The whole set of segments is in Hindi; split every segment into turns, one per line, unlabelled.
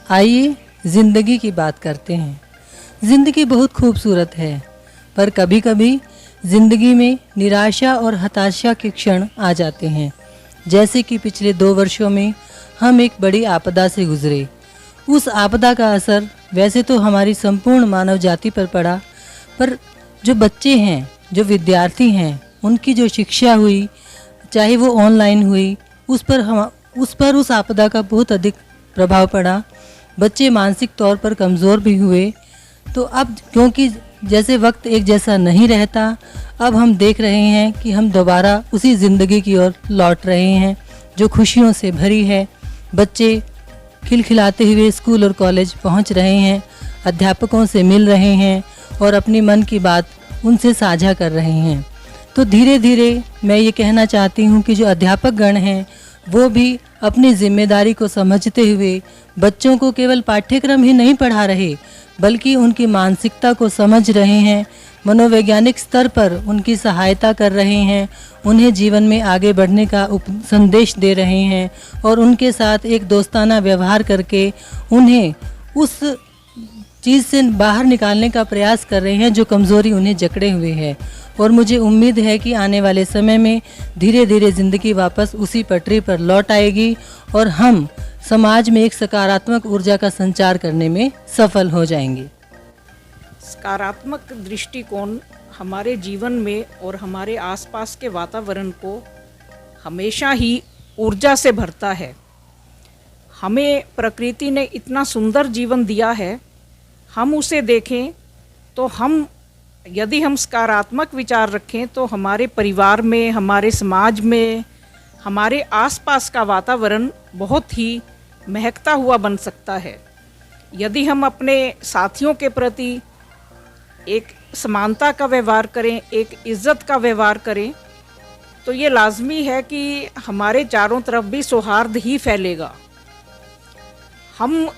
आइए ज़िंदगी की बात करते हैं। ज़िंदगी बहुत खूबसूरत है, पर कभी कभी ज़िंदगी में निराशा और हताशा के क्षण आ जाते हैं। जैसे कि पिछले 2 वर्षों में हम एक बड़ी आपदा से गुजरे। उस आपदा का असर वैसे तो हमारी संपूर्ण मानव जाति पर पड़ा, पर जो बच्चे हैं, जो विद्यार्थी हैं, उनकी जो शिक्षा हुई, चाहे वो ऑनलाइन हुई, उस आपदा का बहुत अधिक प्रभाव पड़ा। बच्चे मानसिक तौर पर कमज़ोर भी हुए। तो अब क्योंकि जैसे वक्त एक जैसा नहीं रहता, अब हम देख रहे हैं कि हम दोबारा उसी ज़िंदगी की ओर लौट रहे हैं जो खुशियों से भरी है। बच्चे खिलखिलाते हुए स्कूल और कॉलेज पहुंच रहे हैं, अध्यापकों से मिल रहे हैं और अपनी मन की बात उनसे साझा कर रहे हैं। तो धीरे धीरे मैं ये कहना चाहती हूँ कि जो अध्यापक गण हैं वो भी अपनी जिम्मेदारी को समझते हुए बच्चों को केवल पाठ्यक्रम ही नहीं पढ़ा रहे, बल्कि उनकी मानसिकता को समझ रहे हैं, मनोवैज्ञानिक स्तर पर उनकी सहायता कर रहे हैं, उन्हें जीवन में आगे बढ़ने का संदेश दे रहे हैं और उनके साथ एक दोस्ताना व्यवहार करके उन्हें उस चीज़ से बाहर निकालने का प्रयास कर रहे हैं जो कमज़ोरी उन्हें जकड़े हुए है। और मुझे उम्मीद है कि आने वाले समय में धीरे धीरे ज़िंदगी वापस उसी पटरी पर लौट आएगी और हम समाज में एक सकारात्मक ऊर्जा का संचार करने में सफल हो जाएंगे।
सकारात्मक दृष्टिकोण हमारे जीवन में और हमारे आसपास के वातावरण को हमेशा ही ऊर्जा से भरता है। हमें प्रकृति ने इतना सुंदर जीवन दिया है, हम उसे देखें तो यदि हम सकारात्मक विचार रखें तो हमारे परिवार में, हमारे समाज में, हमारे आसपास का वातावरण बहुत ही महकता हुआ बन सकता है। यदि हम अपने साथियों के प्रति एक समानता का व्यवहार करें, एक इज्जत का व्यवहार करें, तो ये लाजमी है कि हमारे चारों तरफ भी सौहार्द ही फैलेगा। हम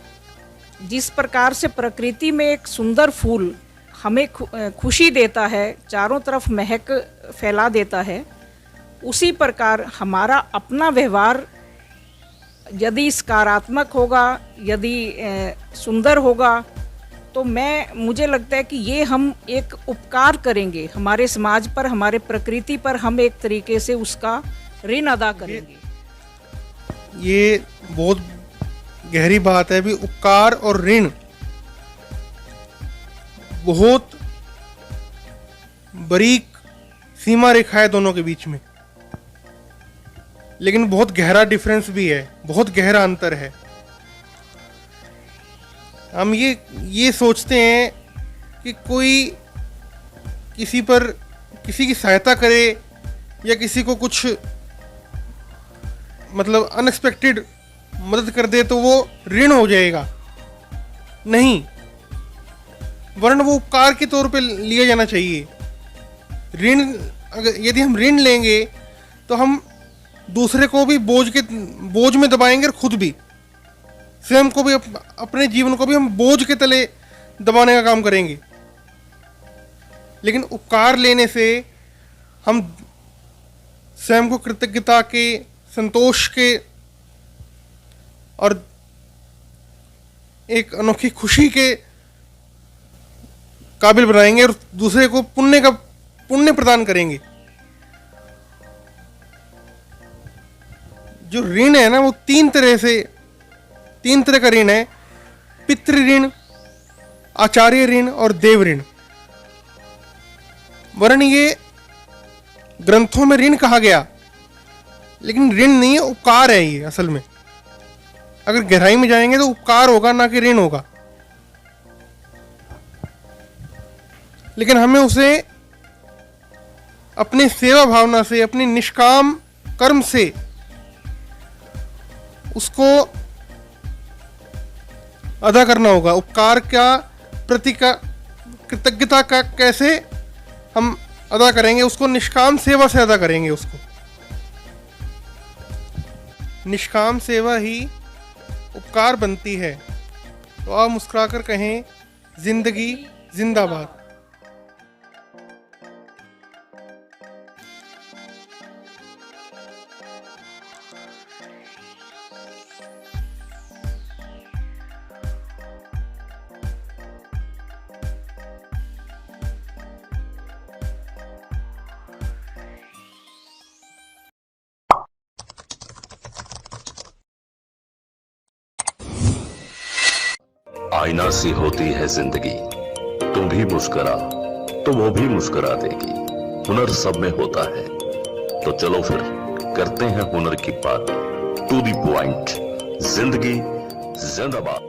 जिस प्रकार से प्रकृति में एक सुंदर फूल हमें खुशी देता है, चारों तरफ महक फैला देता है, उसी प्रकार हमारा अपना व्यवहार यदि सकारात्मक होगा, यदि सुंदर होगा, तो मुझे लगता है कि ये हम एक उपकार करेंगे हमारे समाज पर, हमारे प्रकृति पर, हम एक तरीके से उसका ऋण अदा करेंगे।
ये बहुत गहरी बात है भी। उपकार और ऋण बहुत बारीक सीमा रेखा है दोनों के बीच में, लेकिन बहुत गहरा डिफरेंस भी है, बहुत गहरा अंतर है। हम ये सोचते हैं कि कोई किसी की सहायता करे या किसी को कुछ मतलब अनएक्सपेक्टेड मदद कर दे तो वो ऋण हो जाएगा। नहीं, वरन वो उपकार के तौर पे लिया जाना चाहिए। यदि हम ऋण लेंगे तो हम दूसरे को भी बोझ में दबाएंगे और खुद भी, स्वयं को भी, अपने जीवन को भी हम बोझ के तले दबाने का काम करेंगे। लेकिन उपकार लेने से हम स्वयं को कृतज्ञता के, संतोष के और एक अनोखी खुशी के काबिल बनाएंगे और दूसरे को पुण्य प्रदान करेंगे। जो ऋण है ना, वो तीन तरह का ऋण है। पितृ ऋण, आचार्य ऋण और देव ऋण। वरन ये ग्रंथों में ऋण कहा गया, लेकिन ऋण नहीं है, उपकार है ये असल में। अगर गहराई में जाएंगे तो उपकार होगा, ना कि ऋण होगा। लेकिन हमें उसे अपनी सेवा भावना से, अपनी निष्काम कर्म से उसको अदा करना होगा। उपकार का प्रति का कृतज्ञता का कैसे हम अदा करेंगे? उसको निष्काम सेवा से अदा करेंगे। उसको निष्काम सेवा ही उपकार बनती है। तो आप मुस्कुराकर कहें, जिंदगी जिंदाबाद।
आईना सी होती है जिंदगी, तू भी मुस्कुरा तो वो भी मुस्कुरा देगी। हुनर सब में होता है, तो चलो फिर करते हैं हुनर की बात। टू द पॉइंट, जिंदगी जिंदाबाद।